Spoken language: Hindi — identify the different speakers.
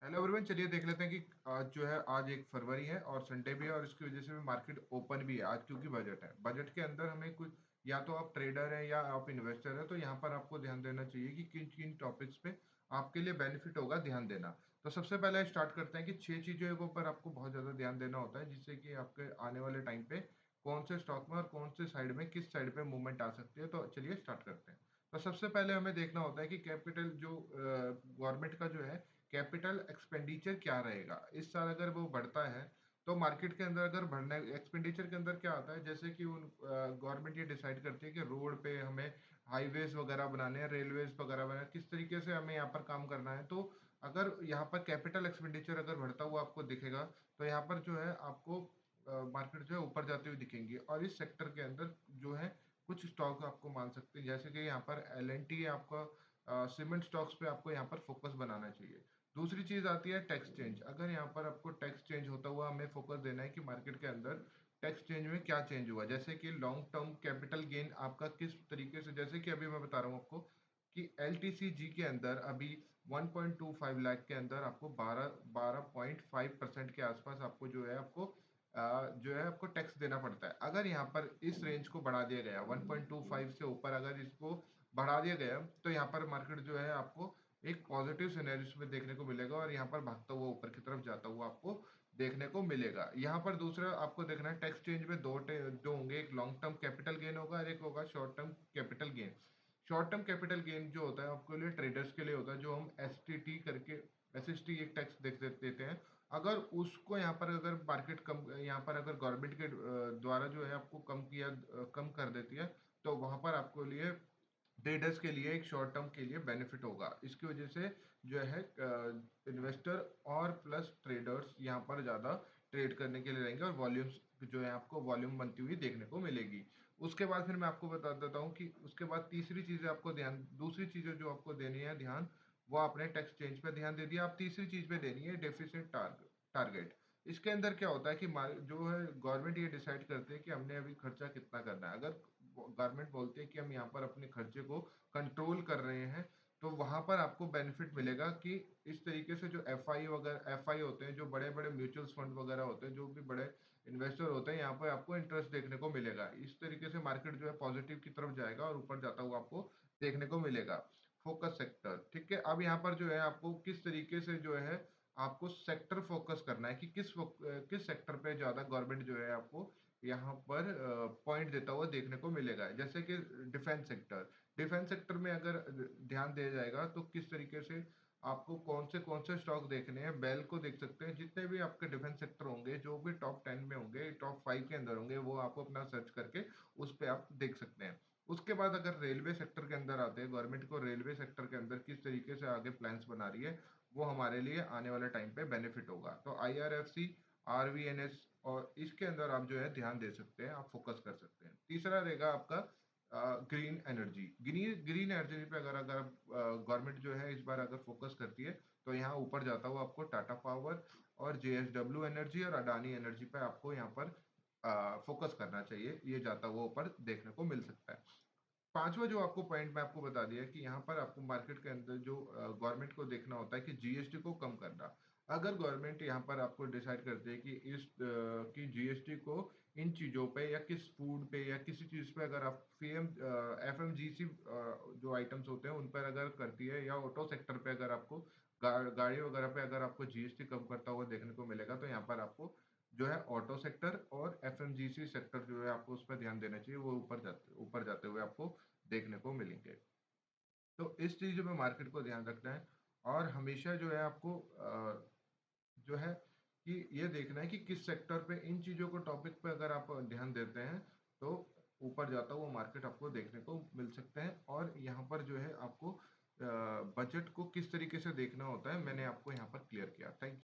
Speaker 1: हेलो एवरीवन, चलिए देख लेते हैं कि आज जो है, आज 1 फरवरी है और संडे भी है और इसकी वजह से भी मार्केट ओपन भी है आज, क्योंकि बजट है। बजट के अंदर हमें कुछ, या तो आप ट्रेडर हैं या आप इन्वेस्टर हैं, तो यहाँ पर आपको ध्यान देना चाहिए कि किन किन टॉपिक्स पे आपके लिए बेनिफिट होगा ध्यान देना। तो सबसे पहले स्टार्ट करते हैं कि 6 चीज़ों के ऊपर आपको बहुत ज़्यादा ध्यान देना होता है, जिससे कि आपके आने वाले टाइम पे कौन से स्टॉक में और कौन से साइड में, किस साइड पे मूवमेंट आ सकती है। तो चलिए स्टार्ट करते हैं। तो सबसे पहले हमें देखना होता है कि कैपिटल जो गवर्नमेंट का जो है कैपिटल एक्सपेंडिचर क्या रहेगा इस साल। अगर वो बढ़ता है तो मार्केट के अंदर अगर बढ़ना एक्सपेंडिचर के अंदर क्या आता है, जैसे कि उन गवर्नमेंट ये डिसाइड करती है कि रोड पे हमें हाईवेज वगैरह बनाने हैं, रेलवेज वगैरह बनाने हैं, किस तरीके से हमें यहाँ पर काम करना है। तो अगर यहाँ पर कैपिटल एक्सपेंडिचर अगर बढ़ता हुआ आपको दिखेगा, तो यहाँ पर जो है आपको मार्केट जो है ऊपर जाते हुए दिखेंगी। और इस सेक्टर के अंदर जो है कुछ स्टॉक आपको मान सकते हैं, जैसे कि यहाँ पर LNT आपका सीमेंट स्टॉक्स पे आपको यहाँ पर फोकस बनाना चाहिए। दूसरी चीज आती है टैक्स चेंज। अगर यहाँ पर आपको टैक्स चेंज होता हुआ हमें फोकस देना है कि मार्केट के अंदर टैक्स चेंज में क्या चेंज हुआ, जैसे कि लॉन्ग टर्म कैपिटल गेन आपका किस तरीके से, जैसे कि अभी मैं बता रहा हूँ आपको कि LTCG के अंदर अभी 1.25 लाख के अंदर आपको 12.5% के आसपास आपको जो है आपको टैक्स देना पड़ता है। अगर यहाँ पर इस रेंज को बढ़ा दिया गया 1.25 से ऊपर, अगर इसको बढ़ा दिया गया, तो यहाँ पर मार्केट जो है आपको एक पॉजिटिव सिनेरियो में देखने को मिलेगा और यहाँ पर भागता हुआ ऊपर की तरफ जाता हुआ आपको देखने को मिलेगा। यहाँ पर दूसरा आपको देखना है, टैक्स चेंज में दो होंगे, एक लॉन्ग टर्म कैपिटल गेन होगा और एक होगा short term capital gain. Short term capital gain जो होता है आपके लिए ट्रेडर्स के लिए होता है, जो हम STT करके SST एक टैक्स देते हैं। अगर उसको यहाँ पर अगर मार्केट कम, यहाँ पर अगर गवर्नमेंट के द्वारा जो है आपको कम कर देती है, तो वहां पर आपको लिए ट्रेडर्स के लिए एक शॉर्ट टर्म के लिए बेनिफिट होगा। इसकी वजह से जो है इन्वेस्टर और प्लस ट्रेडर्स यहाँ पर ज़्यादा ट्रेड करने के लिए रहेंगे और वॉल्यूम्स जो है आपको वॉल्यूम बनती हुई देखने को मिलेगी। उसके बाद फिर मैं आपको बता देता हूँ कि उसके बाद तीसरी चीज़ आपको ध्यान, दूसरी चीज़ें जो आपको देनी है ध्यान, वो आपने टैक्स चेंज पे ध्यान दे दिया। आप तीसरी चीज़ पे देनी है डेफिसिट टारगेट। इसके अंदर क्या होता है कि जो है गवर्नमेंट ये डिसाइड करती है कि हमने अभी खर्चा कितना करना है। अगर गवर्नमेंट बोलती है कि हम यहाँ पर अपने खर्चे को कंट्रोल कर रहे हैं, तो वहां पर आपको बेनिफिट मिलेगा कि इस तरीके से जो एफ आई होते हैं, जो बड़े बड़े म्यूचुअल फंड वगैरह होते हैं, जो भी बड़े इन्वेस्टर होते हैं, यहाँ पर आपको इंटरेस्ट देखने को मिलेगा। इस तरीके से मार्केट जो है पॉजिटिव की तरफ जाएगा और ऊपर जाता हुआ आपको देखने को मिलेगा। फोकस सेक्टर, ठीक है। अब यहाँ पर जो है आपको किस तरीके से जो है आपको सेक्टर फोकस करना है कि किस सेक्टर पे ज्यादा गवर्नमेंट जो है आपको यहाँ पर पॉइंट देता हुआ देखने को मिलेगा। जैसे कि डिफेंस सेक्टर, डिफेंस सेक्टर में अगर ध्यान दिया जाएगा तो किस तरीके से आपको कौन से स्टॉक देखने हैं। बेल को देख सकते हैं, जितने भी आपके डिफेंस सेक्टर होंगे, जो भी टॉप 10 में होंगे, टॉप 5 के अंदर होंगे, वो आपको अपना सर्च करके उस पर आप देख सकते हैं। उसके बाद अगर रेलवे सेक्टर के अंदर आते हैं, गवर्नमेंट को रेलवे सेक्टर के अंदर किस तरीके से आगे प्लान्स बना रही है, वो हमारे लिए आने वाले टाइम पे बेनिफिट होगा। तो IRFC, RVNS, और इसके अंदर आप जो है ध्यान दे सकते हैं, आप फोकस कर सकते हैं। तीसरा रहेगा आपका ग्रीन एनर्जी। ग्रीन एनर्जी पे अगर अगर गवर्नमेंट जो है इस बार अगर फोकस करती है, तो यहाँ ऊपर जाता हुआ आपको टाटा पावर और JSW एनर्जी और अडानी एनर्जी पे आपको यहाँ पर फोकस करना चाहिए। ये जाता हुआ ऊपर देखने को मिल सकता है। पांचवा जो आपको पॉइंट मैं आपको बता दिया कि यहाँ पर आपको मार्केट के अंदर जो गवर्नमेंट को देखना होता है कि GST को कम करना। अगर गवर्नमेंट यहाँ पर आपको डिसाइड करती है कि कि GST को इन चीजों पे या किस फूड पे या किसी चीज पे अगर आप FMGC जो आइटम्स होते हैं उन पर अगर करती है, या ऑटो सेक्टर पे अगर आपको गाड़ी वगैरह पे अगर आपको GST कम करता हुआ देखने को मिलेगा, तो यहाँ पर आपको जो है ऑटो सेक्टर और FMGC सेक्टर जो है आपको उस पर ध्यान देना चाहिए, वो ऊपर जाते हुए आपको देखने को मिलेंगे। तो इस चीज़ों में मार्केट को ध्यान रखना है और हमेशा जो है आपको जो है कि ये देखना है कि किस सेक्टर पे इन चीज़ों को टॉपिक पे अगर आप ध्यान देते हैं, तो ऊपर जाता हुआ मार्केट आपको देखने को मिल सकता है। और यहाँ पर जो है आपको बजट को किस तरीके से देखना होता है, मैंने आपको यहाँ पर क्लियर किया। Thank you.